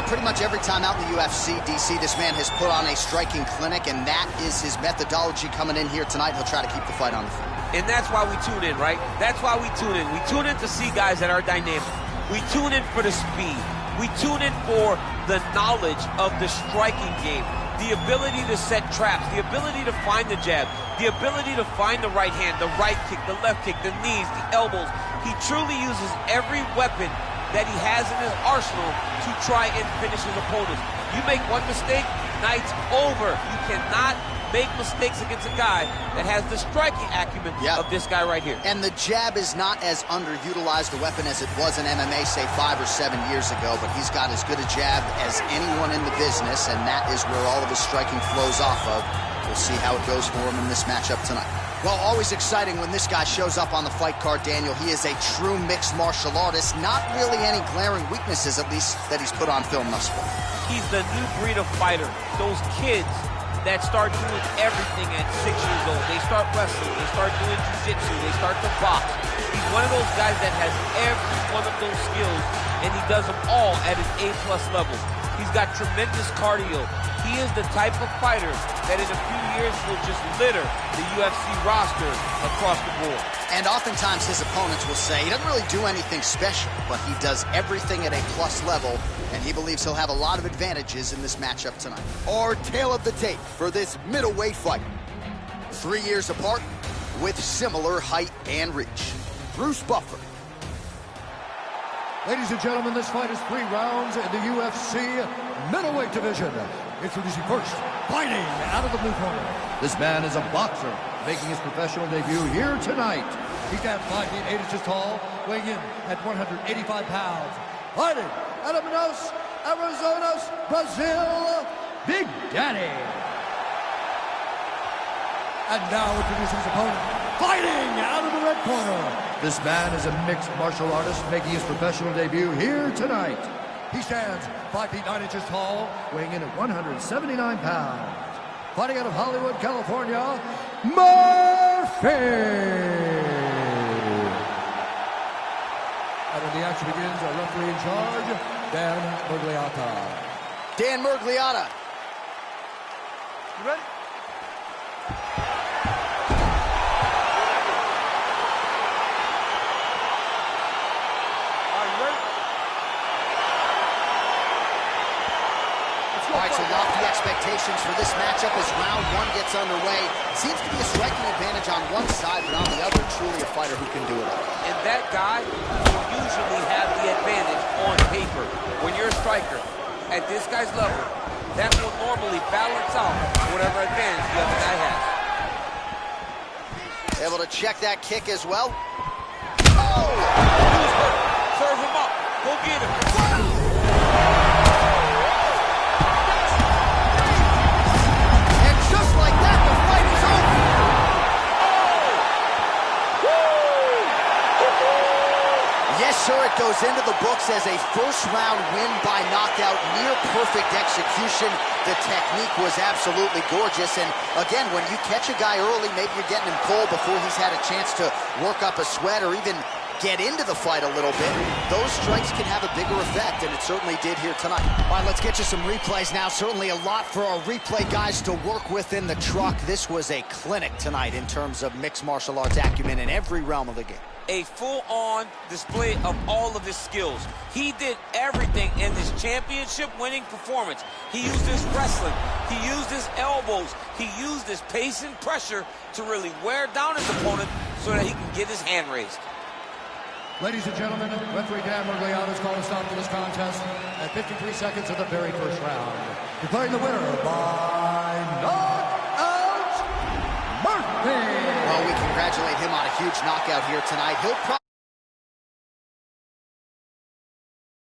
pretty much every time out in the UFC, DC, this man has put on a striking clinic, and that is his methodology coming in here tonight. He'll try to keep the fight on the feet. And that's why we tune in, right? That's why we tune in. We tune in to see guys that are dynamic. We tune in for the speed. We tune in for the knowledge of the striking game, the ability to set traps, the ability to find the jab, the ability to find the right hand, the right kick, the left kick, the knees, the elbows. He truly uses every weapon that he has in his arsenal to try and finish his opponents. You make one mistake, night's over. You cannot make mistakes against a guy that has the striking acumen of this guy right here. And the jab is not as underutilized a weapon as it was in MMA, say 5 or 7 years ago, but he's got as good a jab as anyone in the business, and that is where all of his striking flows off of. We'll see how it goes for him in this matchup tonight. Well, always exciting when this guy shows up on the fight card, Daniel. He is a true mixed martial artist. Not really any glaring weaknesses, at least, that he's put on film thus far. He's the new breed of fighter. Those kids that start doing everything at 6 years old. They start wrestling, they start doing jiu-jitsu, they start to box. He's one of those guys that has every one of those skills, and he does them all at an A+ level. He's got tremendous cardio. He is the type of fighter that in a few years will just litter the UFC roster across the board. And oftentimes his opponents will say he doesn't really do anything special, but he does everything at A+ level, and he believes he'll have a lot of advantages in this matchup tonight. Our tale of the tape for this middleweight fight. 3 years apart with similar height and reach. Bruce Buffer. Ladies and gentlemen, this fight is 3 rounds in the UFC middleweight division. Introducing first, fighting out of the blue corner. This man is a boxer, making his professional debut here tonight. He stands 5 feet 8 inches tall, weighing in at 185 pounds. Fighting out of Manaus, Arizona, Brazil, Big Daddy. And now introducing his opponent, fighting out of the red corner. This man is a mixed martial artist, making his professional debut here tonight. He stands 5 feet 9 inches tall, weighing in at 179 pounds. Fighting out of Hollywood, California, Murphy. And when the action begins, our referee in charge, Dan Murgliata. Dan Murgliata. You ready? All right, so lofty expectations for this matchup as round 1 gets underway. Seems to be a striking advantage on one side, but on the other, truly a fighter who can do it all. And that guy will usually have the advantage on paper. When you're a striker, at this guy's level, that will normally balance out whatever advantage the other guy has. Able to check that kick as well. Oh! Serve him up. Go get him. Sure, it goes into the books as a first-round win by knockout, near-perfect execution. The technique was absolutely gorgeous, and again, when you catch a guy early, maybe you're getting him cold before he's had a chance to work up a sweat or even get into the fight a little bit. Those strikes can have a bigger effect, and it certainly did here tonight. All right, let's get you some replays now. Certainly a lot for our replay guys to work with in the truck. This was a clinic tonight in terms of mixed martial arts acumen in every realm of the game. A full-on display of all of his skills. He did everything in this championship-winning performance. He used his wrestling. He used his elbows. He used his pace and pressure to really wear down his opponent so that he can get his hand raised. Ladies and gentlemen, referee Dan Murgliata has called a stop to this contest at 53 seconds of the very first round. Declaring the winner by knockout, Murphy. Well, we congratulate him on a huge knockout here tonight. He'll probably